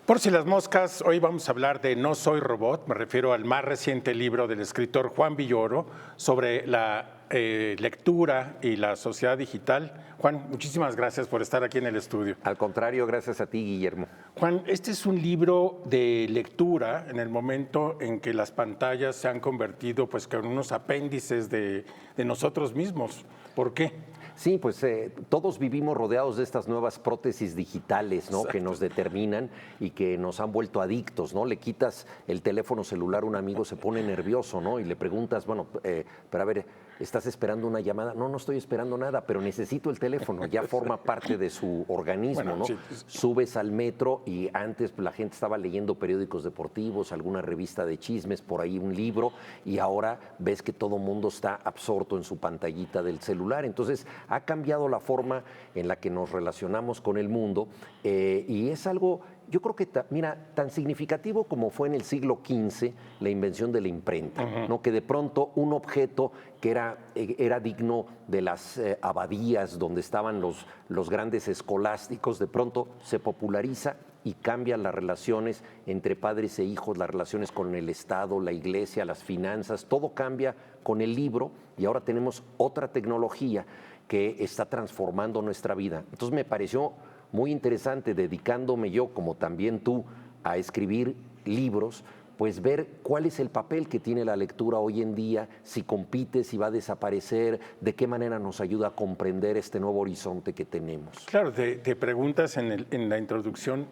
Por si las moscas, hoy vamos a hablar de No soy robot, me refiero al más reciente libro del escritor Juan Villoro sobre la lectura y la sociedad digital. Juan, muchísimas gracias por estar aquí en el estudio. Al contrario, gracias a ti, Guillermo. Juan, este es un libro de lectura en el momento en que las pantallas se han convertido pues, en unos apéndices de nosotros mismos. ¿Por qué? Sí, pues todos vivimos rodeados de estas nuevas prótesis digitales, ¿no? Que nos determinan y que nos han vuelto adictos, ¿no? Le quitas el teléfono celular a un amigo, se pone nervioso, ¿no? Y le preguntas, bueno, pero a ver, ¿estás esperando una llamada? No, no estoy esperando nada, pero necesito el teléfono. Ya forma parte de su organismo, Bueno, ¿no? sí. Subes al metro y antes la gente estaba leyendo periódicos deportivos, alguna revista de chismes, por ahí un libro, y ahora ves que todo mundo está absorto en su pantallita del celular. Entonces, ha cambiado la forma en la que nos relacionamos con el mundo y es algo, yo creo que, mira, tan significativo como fue en el siglo XV la invención de la imprenta, ¿no? Que de pronto un objeto que era digno de las abadías donde estaban los grandes escolásticos, de pronto se populariza y cambian las relaciones entre padres e hijos, las relaciones con el Estado, la iglesia, las finanzas, todo cambia con el libro y ahora tenemos otra tecnología que está transformando nuestra vida. Entonces me pareció muy interesante, dedicándome yo, como también tú, a escribir libros, pues ver cuál es el papel que tiene la lectura hoy en día, si compite, si va a desaparecer, de qué manera nos ayuda a comprender este nuevo horizonte que tenemos. Claro, te preguntas en la introducción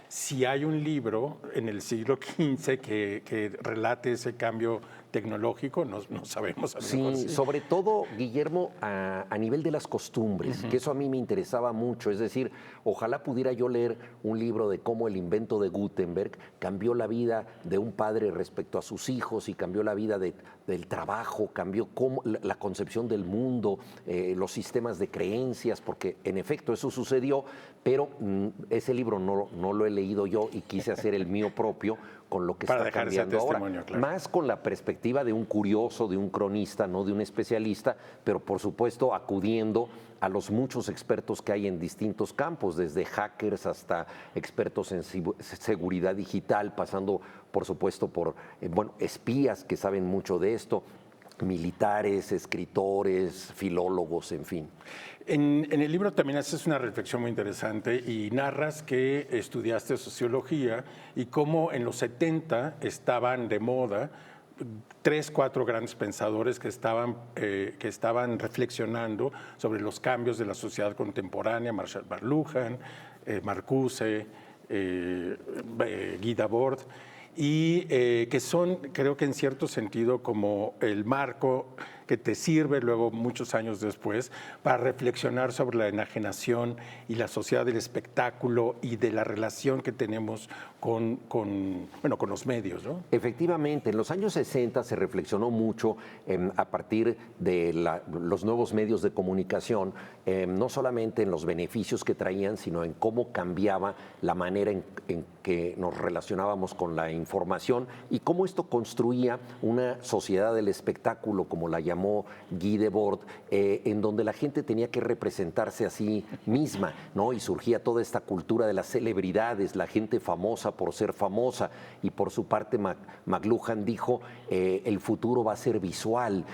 si hay un libro en el siglo XV que relate ese cambio tecnológico, no sabemos. Sí, sobre todo, Guillermo, a nivel de las costumbres, que eso a mí me interesaba mucho. Es decir, ojalá pudiera yo leer un libro de cómo el invento de Gutenberg cambió la vida de un padre respecto a sus hijos y cambió la vida del trabajo, cambió la concepción del mundo, los sistemas de creencias, porque en efecto eso sucedió, pero ese libro no lo he leído yo y quise hacer el mío propio con lo que para está cambiando ahora, claro. Más con la perspectiva de un curioso, de un cronista, no de un especialista, pero por supuesto acudiendo a los muchos expertos que hay en distintos campos, desde hackers hasta expertos en seguridad digital, pasando por supuesto por espías que saben mucho de esto, militares, escritores, filólogos, en fin. En el libro también haces una reflexión muy interesante y narras que estudiaste sociología y cómo en los 70 estaban de moda 4 grandes pensadores que estaban reflexionando sobre los cambios de la sociedad contemporánea: Marshall McLuhan, Marcuse, Guy Debord, y que son, creo que en cierto sentido, como el marco que te sirve luego, muchos años después, para reflexionar sobre la enajenación y la sociedad del espectáculo y de la relación que tenemos con los medios, ¿no? Efectivamente, en los años 60 se reflexionó mucho a partir de los nuevos medios de comunicación, no solamente en los beneficios que traían, sino en cómo cambiaba la manera en que nos relacionábamos con la información y cómo esto construía una sociedad del espectáculo, como la llamó Guy Debord, en donde la gente tenía que representarse a sí misma, ¿no? Y surgía toda esta cultura de las celebridades, la gente famosa por ser famosa, y por su parte McLuhan dijo, el futuro va a ser visual,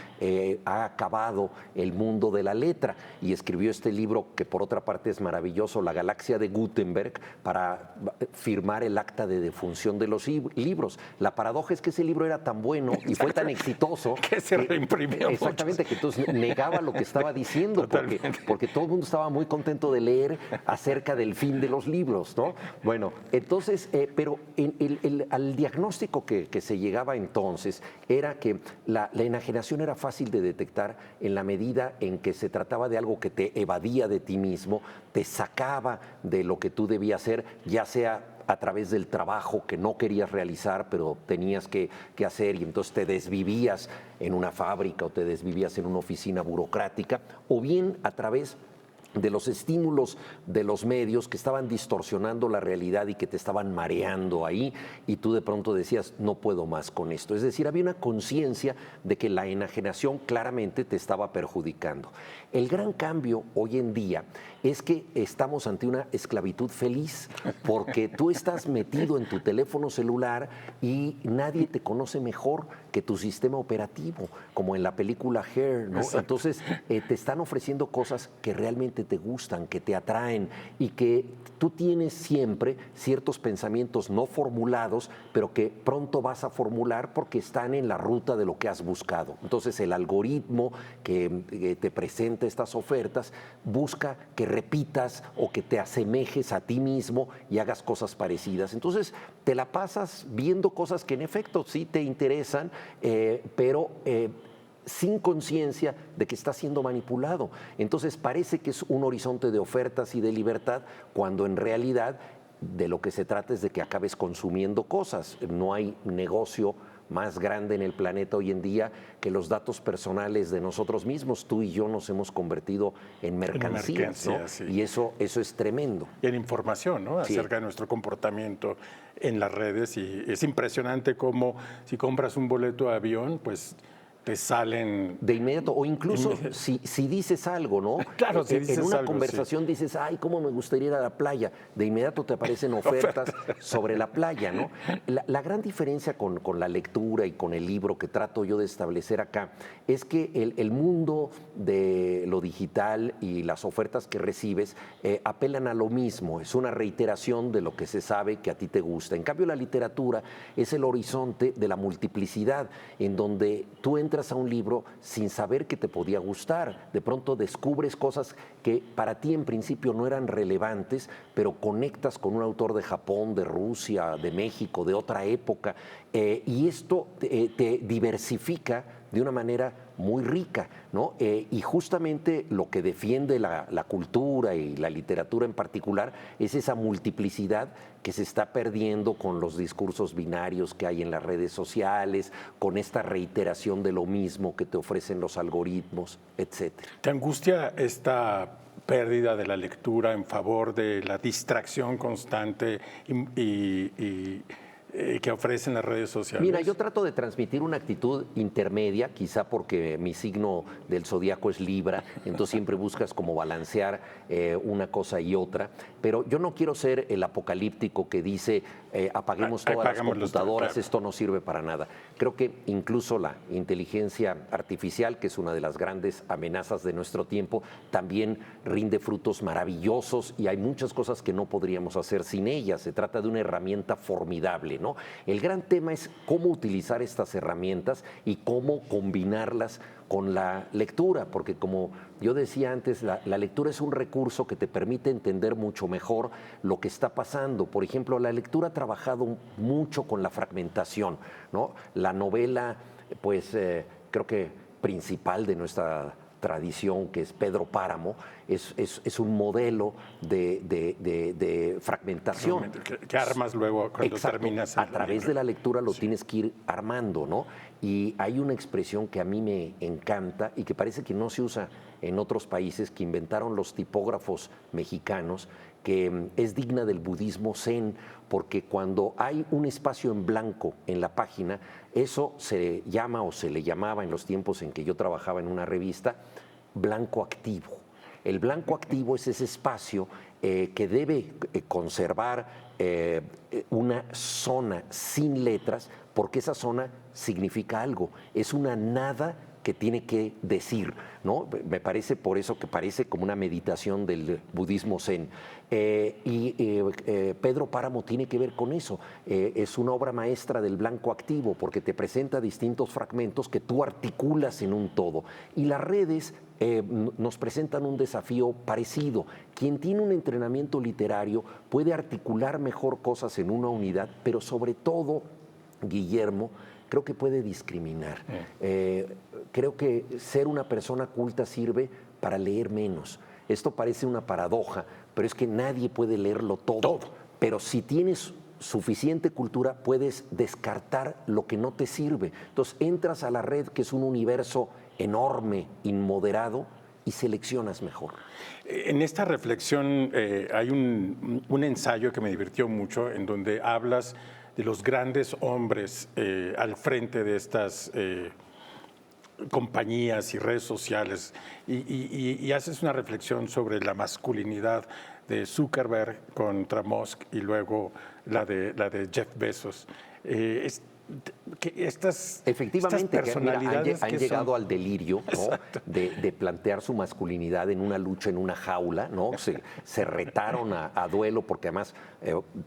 ha acabado el mundo de la letra, y escribió este libro que por otra parte es maravilloso, La galaxia de Gutenberg, para firmar el acta de defunción de los libros. La paradoja es que ese libro era tan bueno y fue tan exitoso que se reimprimió. Exactamente, que entonces negaba lo que estaba diciendo, porque todo el mundo estaba muy contento de leer acerca del fin de los libros, ¿no? Bueno, entonces, pero al diagnóstico que se llegaba entonces era que la enajenación era fácil de detectar en la medida en que se trataba de algo que te evadía de ti mismo, te sacaba de lo que tú debías hacer, ya sea a través del trabajo que no querías realizar, pero tenías que hacer, y entonces te desvivías en una fábrica o te desvivías en una oficina burocrática, o bien a través de los estímulos de los medios que estaban distorsionando la realidad y que te estaban mareando ahí, y tú de pronto decías, no puedo más con esto. Es decir, había una conciencia de que la enajenación claramente te estaba perjudicando. El gran cambio hoy en día es que estamos ante una esclavitud feliz, porque tú estás metido en tu teléfono celular y nadie te conoce mejor que tu sistema operativo, como en la película Hair, ¿no? Entonces, te están ofreciendo cosas que realmente te gustan, que te atraen y que tú tienes siempre ciertos pensamientos no formulados, pero que pronto vas a formular porque están en la ruta de lo que has buscado. Entonces, el algoritmo que te presenta estas ofertas busca que repitas o que te asemejes a ti mismo y hagas cosas parecidas. Entonces, te la pasas viendo cosas que en efecto sí te interesan, pero sin conciencia de que está siendo manipulado. Entonces parece que es un horizonte de ofertas y de libertad, cuando en realidad de lo que se trata es de que acabes consumiendo cosas. No hay negocio más grande en el planeta hoy en día que los datos personales de nosotros mismos. Tú y yo nos hemos convertido en mercancías, ¿no? Sí. Y eso es tremendo. Y en información, ¿no? Sí. Acerca de nuestro comportamiento en las redes. Y es impresionante cómo si compras un boleto de avión, pues te salen... De inmediato, o incluso si dices algo, ¿no? Claro, si dices en una algo, conversación dices, ay, cómo me gustaría ir a la playa, de inmediato te aparecen ofertas sobre la playa, ¿no? La gran diferencia con la lectura y con el libro que trato yo de establecer acá es que el mundo de lo digital y las ofertas que recibes apelan a lo mismo, es una reiteración de lo que se sabe que a ti te gusta. En cambio, la literatura es el horizonte de la multiplicidad, en donde tú entras a un libro sin saber que te podía gustar. De pronto descubres cosas que para ti en principio no eran relevantes, pero conectas con un autor de Japón, de Rusia, de México, de otra época, y esto te diversifica de una manera muy rica, ¿no? Y justamente lo que defiende la cultura y la literatura en particular es esa multiplicidad que se está perdiendo con los discursos binarios que hay en las redes sociales, con esta reiteración de lo mismo que te ofrecen los algoritmos, etcétera. ¿Te angustia esta pérdida de la lectura en favor de la distracción constante que ofrecen las redes sociales? Mira, yo trato de transmitir una actitud intermedia, quizá porque mi signo del zodiaco es Libra, entonces siempre buscas como balancear una cosa y otra, pero yo no quiero ser el apocalíptico que dice apaguemos todas las computadoras, claro. Esto no sirve para nada. Creo que incluso la inteligencia artificial, que es una de las grandes amenazas de nuestro tiempo, también rinde frutos maravillosos y hay muchas cosas que no podríamos hacer sin ella. Se trata de una herramienta formidable, ¿no? El gran tema es cómo utilizar estas herramientas y cómo combinarlas con la lectura, porque como yo decía antes, la lectura es un recurso que te permite entender mucho mejor lo que está pasando. Por ejemplo, la lectura ha trabajado mucho con la fragmentación, ¿no? La novela, pues creo que principal de nuestra tradición, que es Pedro Páramo, es un modelo de fragmentación. Que armas luego cuando terminas. A través de la lectura lo tienes que ir armando, ¿no? Y hay una expresión que a mí me encanta y que parece que no se usa en otros países, que inventaron los tipógrafos mexicanos, que es digna del budismo zen, porque cuando hay un espacio en blanco en la página, eso se llama o se le llamaba en los tiempos en que yo trabajaba en una revista, blanco activo. El blanco activo es ese espacio que debe conservar una zona sin letras, porque esa zona significa algo, es una nada que tiene que decir, ¿no? Me parece por eso que parece como una meditación del budismo zen. Pedro Páramo tiene que ver con eso. Es una obra maestra del blanco activo porque te presenta distintos fragmentos que tú articulas en un todo. Y las redes nos presentan un desafío parecido. Quien tiene un entrenamiento literario puede articular mejor cosas en una unidad, pero sobre todo, Guillermo, creo que puede discriminar. Creo que ser una persona culta sirve para leer menos. Esto parece una paradoja, pero es que nadie puede leerlo todo. Pero si tienes suficiente cultura, puedes descartar lo que no te sirve. Entonces entras a la red, que es un universo enorme, inmoderado, y seleccionas mejor. En esta reflexión hay un ensayo que me divirtió mucho, en donde hablas de los grandes hombres al frente de estas compañías y redes sociales y haces una reflexión sobre la masculinidad de Zuckerberg contra Musk y luego la de Jeff Bezos. Efectivamente, estas personalidades han que llegado son... al delirio, ¿no? de plantear su masculinidad en una lucha, en una jaula, ¿no? Se retaron a duelo porque además,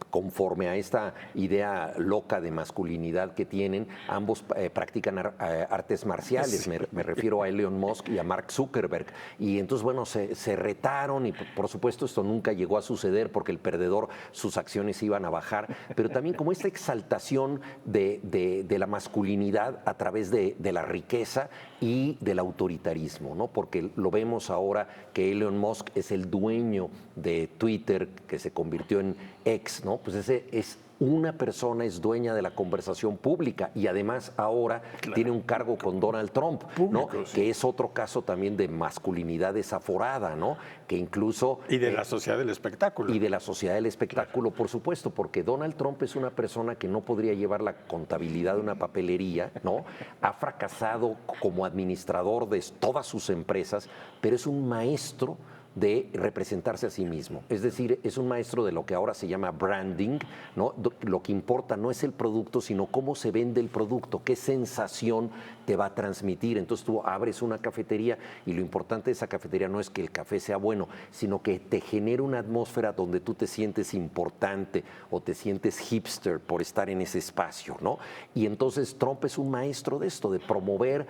conforme a esta idea loca de masculinidad que tienen, ambos practican artes marciales. Me refiero a Elon Musk y a Mark Zuckerberg. Y entonces, bueno, se retaron y por supuesto esto nunca llegó a suceder porque el perdedor, sus acciones iban a bajar, pero también como esta exaltación de la masculinidad a través de la riqueza y del autoritarismo, ¿no? Porque lo vemos ahora que Elon Musk es el dueño de Twitter, que se convirtió en X, ¿no? Pues ese es una persona, es dueña de la conversación pública y además ahora tiene un cargo con Donald Trump, ¿no? Sí. Que es otro caso también de masculinidad desaforada, ¿no? Que incluso... Y de la sociedad del espectáculo. Y de la sociedad del espectáculo, por supuesto, porque Donald Trump es una persona que no podría llevar la contabilidad de una papelería, ¿no? Ha fracasado como administrador de todas sus empresas, pero es un maestro de representarse a sí mismo. Es decir, es un maestro de lo que ahora se llama branding, ¿no? Lo que importa no es el producto, sino cómo se vende el producto, qué sensación te va a transmitir. Entonces tú abres una cafetería y lo importante de esa cafetería no es que el café sea bueno, sino que te genere una atmósfera donde tú te sientes importante o te sientes hipster por estar en ese espacio, ¿no? Y entonces Trump es un maestro de esto, de promover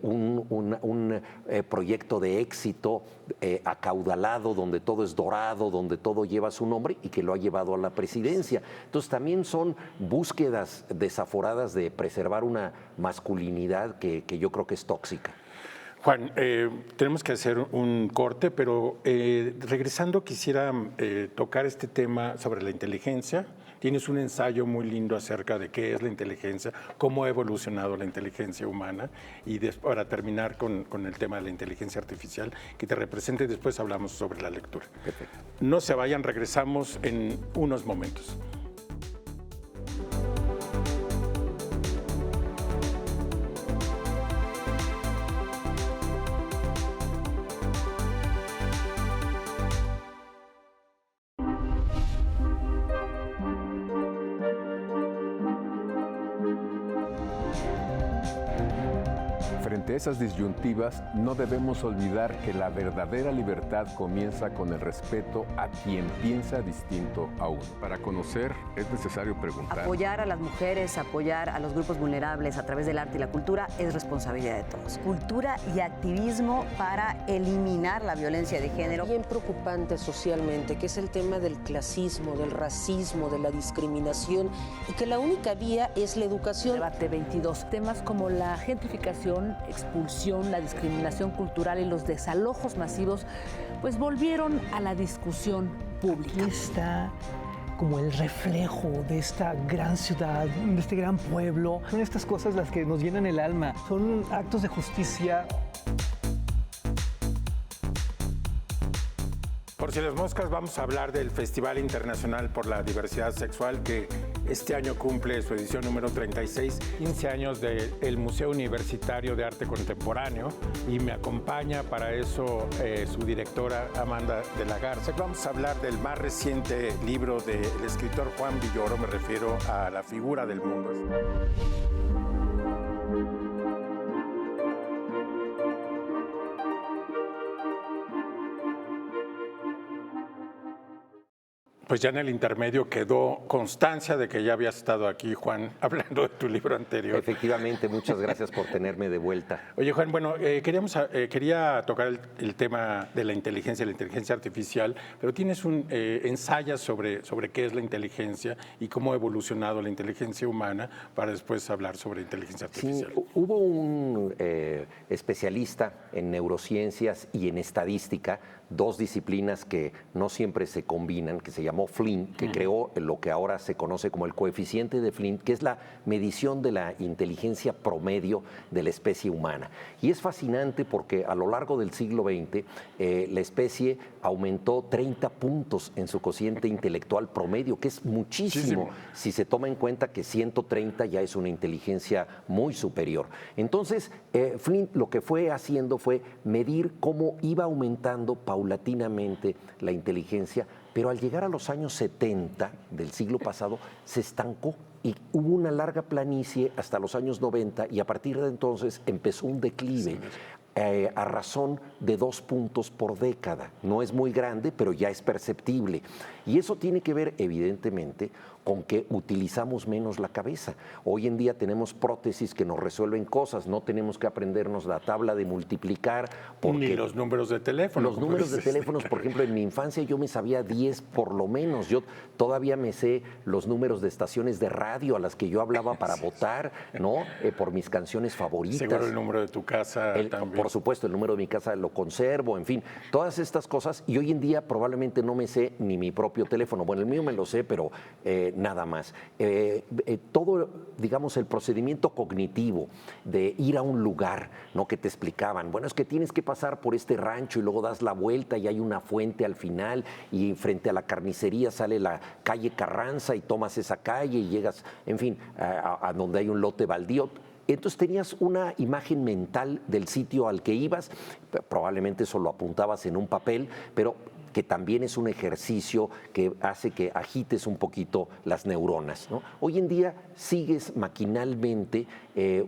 un proyecto de éxito acaudalado, donde todo es dorado, donde todo lleva su nombre y que lo ha llevado a la presidencia. Entonces también son búsquedas desaforadas de preservar una masculinidad que yo creo que es tóxica. Juan, tenemos que hacer un corte, pero regresando quisiera tocar este tema sobre la inteligencia. Tienes un ensayo muy lindo acerca de qué es la inteligencia, cómo ha evolucionado la inteligencia humana y para terminar con el tema de la inteligencia artificial que te representa y después hablamos sobre la lectura. Perfecto. No se vayan, regresamos en unos momentos. Frente a esas disyuntivas, no debemos olvidar que la verdadera libertad comienza con el respeto a quien piensa distinto a uno. Para conocer es necesario preguntar. Apoyar a las mujeres, apoyar a los grupos vulnerables a través del arte y la cultura es responsabilidad de todos. Cultura y activismo para eliminar la violencia de género. Bien preocupante socialmente, que es el tema del clasismo, del racismo, de la discriminación y que la única vía es la educación. Debate 22. Temas como la gentrificación, expulsión, la discriminación cultural y los desalojos masivos, pues volvieron a la discusión pública. Aquí está como el reflejo de esta gran ciudad, de este gran pueblo. Son estas cosas las que nos llenan el alma. Son actos de justicia. Por si las moscas, vamos a hablar del Festival Internacional por la Diversidad Sexual que este año cumple su edición número 36, 15 años del Museo Universitario de Arte Contemporáneo y me acompaña para eso su directora Amanda de la Garza. Vamos a hablar del más reciente libro del escritor Juan Villoro, me refiero a La figura del mundo. Pues ya en el intermedio quedó constancia de que ya habías estado aquí, Juan, hablando de tu libro anterior. Efectivamente, muchas gracias por tenerme de vuelta. Oye, Juan, bueno, quería tocar el tema de la inteligencia artificial, pero tienes un ensayo sobre qué es la inteligencia y cómo ha evolucionado la inteligencia humana para después hablar sobre inteligencia artificial. Sí, hubo un especialista en neurociencias y en estadística, dos disciplinas que no siempre se combinan, que se llamó Flynn, que creó lo que ahora se conoce como el coeficiente de Flynn, que es la medición de la inteligencia promedio de la especie humana. Y es fascinante porque a lo largo del siglo XX la especie aumentó 30 puntos en su cociente intelectual promedio, que es muchísimo si se toma en cuenta que 130 ya es una inteligencia muy superior. Entonces, Flynn lo que fue haciendo fue medir cómo iba aumentando paulatinamente la inteligencia, pero al llegar a los años 70 del siglo pasado se estancó y hubo una larga planicie hasta los años 90 y a partir de entonces empezó un declive. A razón de 2 puntos por década. No es muy grande, pero ya es perceptible. Y eso tiene que ver, evidentemente, con que utilizamos menos la cabeza. Hoy en día tenemos prótesis que nos resuelven cosas, no tenemos que aprendernos la tabla de multiplicar. Ni los números de teléfono. Los números de teléfonos, por ejemplo, en mi infancia yo me sabía 10 por lo menos. Yo todavía me sé los números de estaciones de radio a las que yo hablaba para votar, ¿no? Por mis canciones favoritas. Seguro el número de tu casa también. Por supuesto, el número de mi casa lo conservo, en fin, todas estas cosas. Y hoy en día probablemente no me sé ni mi propio teléfono. Bueno, el mío me lo sé, pero nada más. Todo, digamos, el procedimiento cognitivo de ir a un lugar, ¿no? Que te explicaban, bueno, es que tienes que pasar por este rancho y luego das la vuelta y hay una fuente al final y frente a la carnicería sale la calle Carranza y tomas esa calle y llegas, en fin, a donde hay un lote baldío. Entonces tenías una imagen mental del sitio al que ibas, probablemente eso lo apuntabas en un papel, pero que también es un ejercicio que hace que agites un poquito las neuronas, ¿no? Hoy en día sigues maquinalmente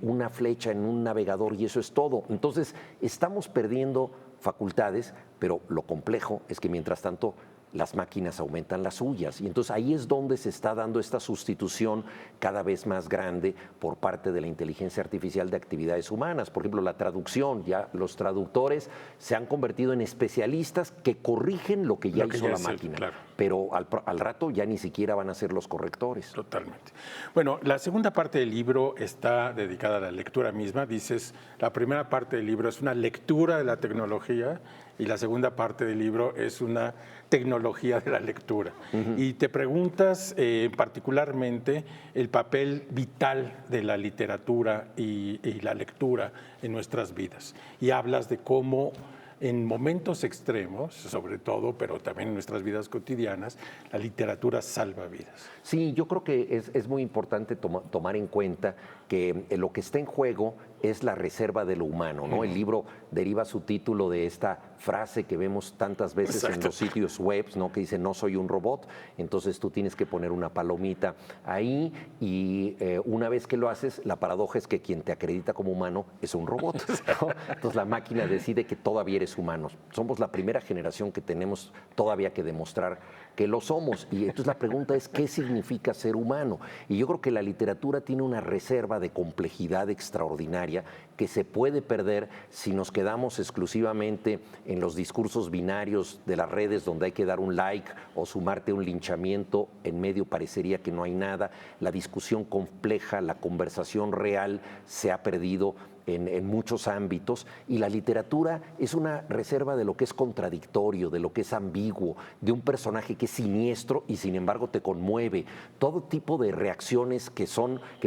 una flecha en un navegador y eso es todo. Entonces estamos perdiendo facultades, pero lo complejo es que mientras tanto las máquinas aumentan las suyas. Y entonces ahí es donde se está dando esta sustitución cada vez más grande por parte de la inteligencia artificial de actividades humanas. Por ejemplo, la traducción, ya los traductores se han convertido en especialistas que corrigen lo que ya hizo la máquina. Claro. Pero al rato ya ni siquiera van a ser los correctores. Totalmente. Bueno, la segunda parte del libro está dedicada a la lectura misma. Dices, la primera parte del libro es una lectura de la tecnología y la segunda parte del libro es una tecnología de la lectura. Y te preguntas particularmente el papel vital de la literatura y la lectura en nuestras vidas. Y hablas de cómo en momentos extremos, sobre todo, pero también en nuestras vidas cotidianas, la literatura salva vidas. Sí, yo creo que es muy importante tomar en cuenta que lo que está en juego es la reserva de lo humano, ¿no? El libro deriva su título de esta frase que vemos tantas veces en los sitios web, ¿no? Que dice, no soy un robot, entonces tú tienes que poner una palomita ahí y una vez que lo haces, la paradoja es que quien te acredita como humano es un robot, ¿no? Entonces la máquina decide que todavía eres humano. Somos la primera generación que tenemos todavía que demostrar que lo somos. Y entonces la pregunta es, ¿qué significa ser humano? Y yo creo que la literatura tiene una reserva de complejidad extraordinaria que se puede perder si nos quedamos exclusivamente en los discursos binarios de las redes donde hay que dar un like o sumarte a un linchamiento, en medio parecería que no hay nada. La discusión compleja, la conversación real se ha perdido en muchos ámbitos y la literatura es una reserva de lo que es contradictorio, de lo que es ambiguo, de un personaje que es siniestro y sin embargo te conmueve. Todo tipo de reacciones que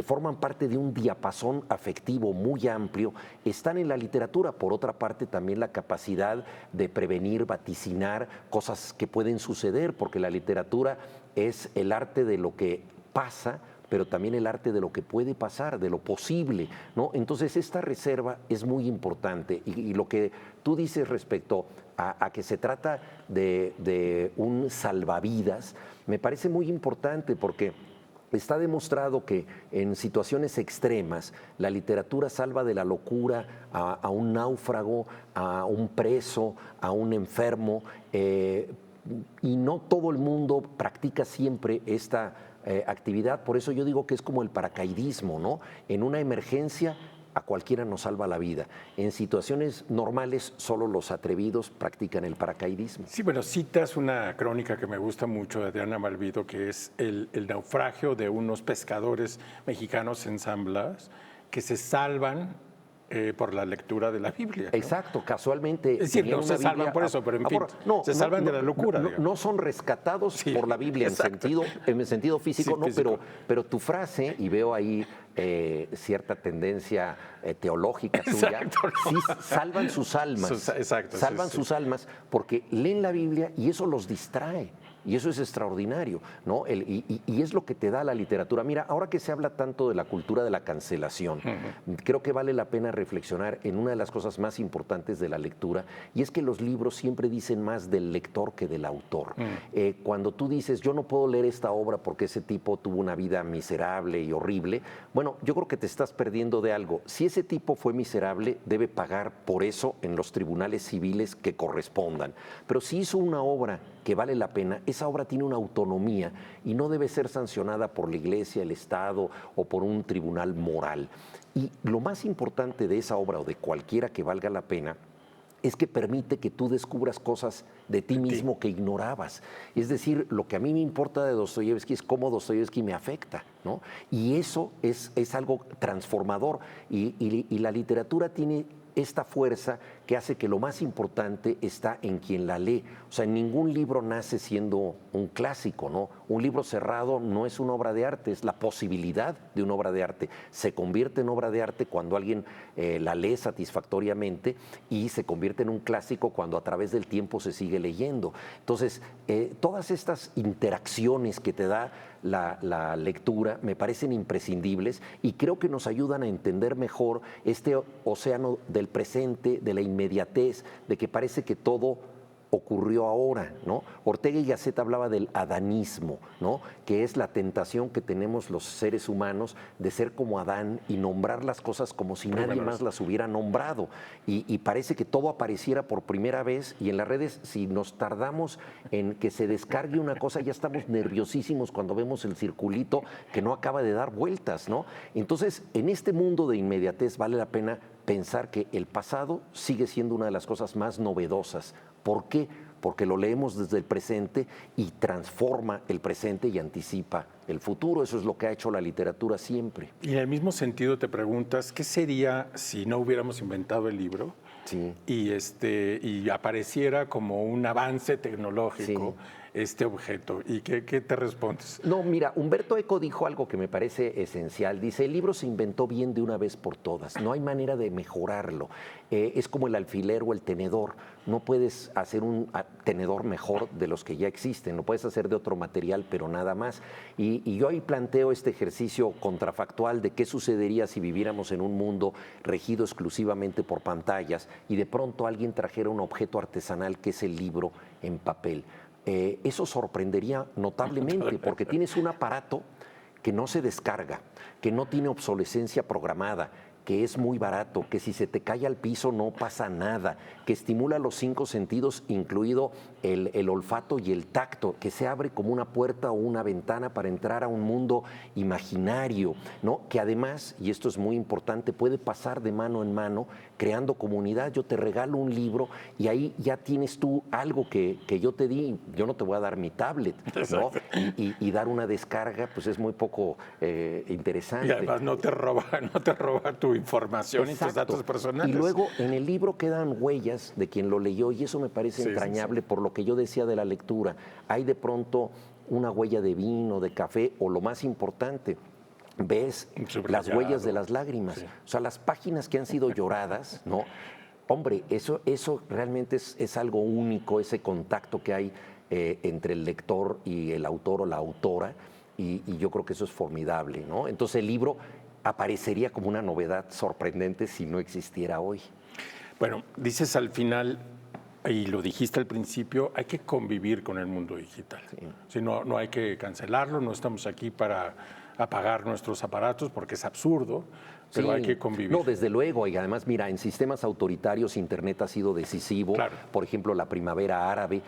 forman parte de un diapasón afectivo muy amplio están en la literatura. Por otra parte, también la capacidad de prevenir, vaticinar cosas que pueden suceder, porque la literatura es el arte de lo que pasa, pero también el arte de lo que puede pasar, de lo posible, ¿no? Entonces esta reserva es muy importante y lo que tú dices respecto a que se trata de un salvavidas, me parece muy importante porque está demostrado que en situaciones extremas la literatura salva de la locura a un náufrago, a un preso, a un enfermo, y no todo el mundo practica siempre esta actividad. Por eso yo digo que es como el paracaidismo, ¿no? En una emergencia a cualquiera nos salva la vida. En situaciones normales solo los atrevidos practican el paracaidismo. Sí, bueno, citas una crónica que me gusta mucho de Adriana Malvido, que es el naufragio de unos pescadores mexicanos en San Blas que se salvan por la lectura de la Biblia, ¿no? Exacto, casualmente. Es decir, tenían no una se salvan Biblia por eso, pero en fin, se salvan de la locura. No son rescatados Sí, por la Biblia exacto. en el sentido físico, Sí, no, físico. pero tu frase, y veo ahí cierta tendencia teológica tuya, Exacto, ¿no? sí salvan sus almas. Exacto, sí, Salvan sí. sus almas porque leen la Biblia y eso los distrae. Y eso es extraordinario, ¿no? Y es lo que te da la literatura. Mira, ahora que se habla tanto de la cultura de la cancelación, creo que vale la pena reflexionar en una de las cosas más importantes de la lectura, y es que los libros siempre dicen más del lector que del autor. Cuando tú dices, yo no puedo leer esta obra porque ese tipo tuvo una vida miserable y horrible, bueno, yo creo que te estás perdiendo de algo. Si ese tipo fue miserable, debe pagar por eso en los tribunales civiles que correspondan. Pero si hizo una obra que vale la pena, esa obra tiene una autonomía y no debe ser sancionada por la Iglesia, el Estado o por un tribunal moral. Y lo más importante de esa obra o de cualquiera que valga la pena es que permite que tú descubras cosas de ti mismo que ignorabas. Es decir, lo que a mí me importa de Dostoyevsky es cómo Dostoyevsky me afecta, ¿no? Y eso es algo transformador. Y la literatura tiene esta fuerza que hace que lo más importante está en quien la lee. O sea, ningún libro nace siendo un clásico, ¿no? Un libro cerrado no es una obra de arte, es la posibilidad de una obra de arte. Se convierte en obra de arte cuando alguien la lee satisfactoriamente y se convierte en un clásico cuando a través del tiempo se sigue leyendo. Entonces, todas estas interacciones que te da la lectura me parecen imprescindibles y creo que nos ayudan a entender mejor este océano del presente, de la inmediatez, de que parece que todo ocurrió ahora, ¿no? Ortega y Gasset hablaba del adanismo, ¿no? Que es la tentación que tenemos los seres humanos de ser como Adán y nombrar las cosas como si nadie más las hubiera nombrado. Y parece que todo apareciera por primera vez y en las redes, si nos tardamos en que se descargue una cosa, ya estamos nerviosísimos cuando vemos el circulito que no acaba de dar vueltas, ¿no? Entonces, en este mundo de inmediatez vale la pena pensar que el pasado sigue siendo una de las cosas más novedosas. ¿Por qué? Porque lo leemos desde el presente y transforma el presente y anticipa el futuro. Eso es lo que ha hecho la literatura siempre. Y en el mismo sentido te preguntas, ¿qué sería si no hubiéramos inventado el libro? Sí. Y apareciera como un avance tecnológico este objeto. ¿Y qué te respondes? No, mira, Humberto Eco dijo algo que me parece esencial. Dice, el libro se inventó bien de una vez por todas. No hay manera de mejorarlo. Es como el alfiler o el tenedor. No puedes hacer un tenedor mejor de los que ya existen. Lo puedes hacer de otro material, pero nada más. Y yo ahí planteo este ejercicio contrafactual de qué sucedería si viviéramos en un mundo regido exclusivamente por pantallas y de pronto alguien trajera un objeto artesanal que es el libro en papel. Eso sorprendería notablemente porque tienes un aparato que no se descarga, que no tiene obsolescencia programada, que es muy barato, que si se te cae al piso no pasa nada, que estimula los 5 sentidos, incluido el olfato y el tacto, que se abre como una puerta o una ventana para entrar a un mundo imaginario, ¿no? Que además, y esto es muy importante, puede pasar de mano en mano creando comunidad. Yo te regalo un libro y ahí ya tienes tú algo que yo te di. Yo no te voy a dar mi tablet, ¿no? Y dar una descarga, pues es muy poco interesante. Y además no te roba tu información y tus datos personales. Y luego en el libro quedan huellas de quien lo leyó y eso me parece entrañable por lo que yo decía de la lectura. Hay de pronto una huella de vino, de café o lo más importante, ves las huellas de las lágrimas. Sí. O sea, las páginas que han sido lloradas, ¿no? Hombre, eso realmente es algo único, ese contacto que hay entre el lector y el autor o la autora y yo creo que eso es formidable, ¿no? Entonces el libro aparecería como una novedad sorprendente si no existiera hoy. Bueno, dices al final, y lo dijiste al principio, hay que convivir con el mundo digital. Sí. Si no hay que cancelarlo, no estamos aquí para apagar nuestros aparatos porque es absurdo, pero hay que convivir. No, desde luego, y además, mira, en sistemas autoritarios Internet ha sido decisivo. Claro. Por ejemplo, la primavera árabe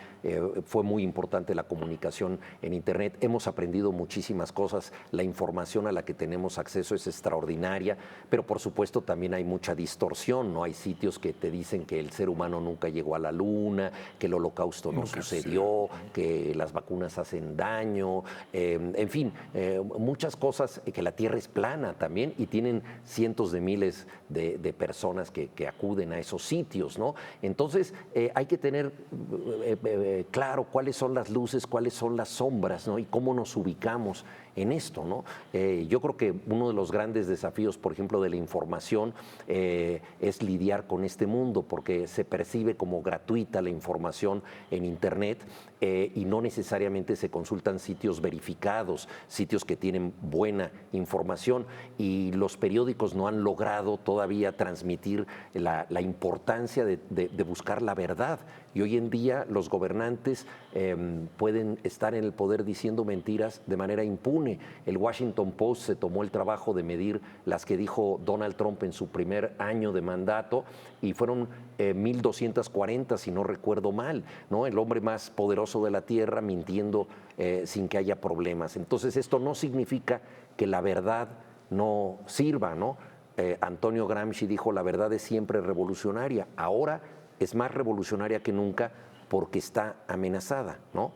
fue muy importante la comunicación en Internet. Hemos aprendido muchísimas cosas, la información a la que tenemos acceso es extraordinaria, pero por supuesto también hay mucha distorsión, ¿no? Hay sitios que te dicen que el ser humano nunca llegó a la luna, que el holocausto no sucedió, que las vacunas hacen daño, en fin, muchas cosas, que la Tierra es plana también y tienen cientos de miles de personas que acuden a esos sitios, ¿no? Entonces, hay que tener claro cuáles son las luces, cuáles son las sombras, ¿no? Y cómo nos ubicamos en esto, ¿no? Yo creo que uno de los grandes desafíos, por ejemplo, de la información es lidiar con este mundo, porque se percibe como gratuita la información en Internet y no necesariamente se consultan sitios verificados, sitios que tienen buena información, y los periódicos no han logrado todavía transmitir la importancia de buscar la verdad. Y hoy en día los gobernantes pueden estar en el poder diciendo mentiras de manera impune. El Washington Post se tomó el trabajo de medir las que dijo Donald Trump en su primer año de mandato y fueron 1,240, si no recuerdo mal, ¿no? El hombre más poderoso de la tierra mintiendo sin que haya problemas. Entonces, esto no significa que la verdad no sirva, ¿no? Antonio Gramsci dijo: la verdad es siempre revolucionaria. Ahora es más revolucionaria que nunca porque está amenazada, ¿no?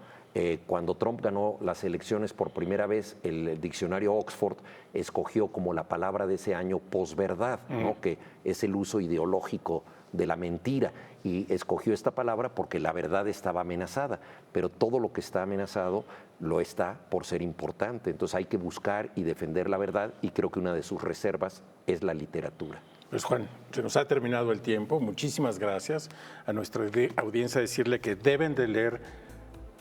Cuando Trump ganó las elecciones por primera vez, el diccionario Oxford escogió como la palabra de ese año posverdad, ¿no? Que es el uso ideológico de la mentira, y escogió esta palabra porque la verdad estaba amenazada, pero todo lo que está amenazado lo está por ser importante. Entonces hay que buscar y defender la verdad, y creo que una de sus reservas es la literatura. Pues Juan, se nos ha terminado el tiempo. Muchísimas gracias. A nuestra audiencia decirle que deben de leer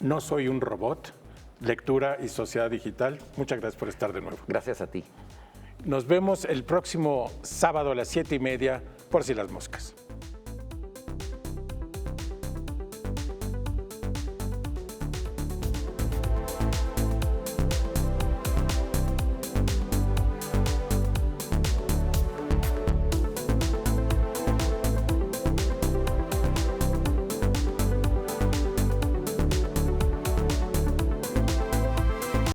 No soy un robot, Lectura y Sociedad Digital. Muchas gracias por estar de nuevo. Gracias a ti. Nos vemos el próximo sábado a las 7:30 por Si las Moscas.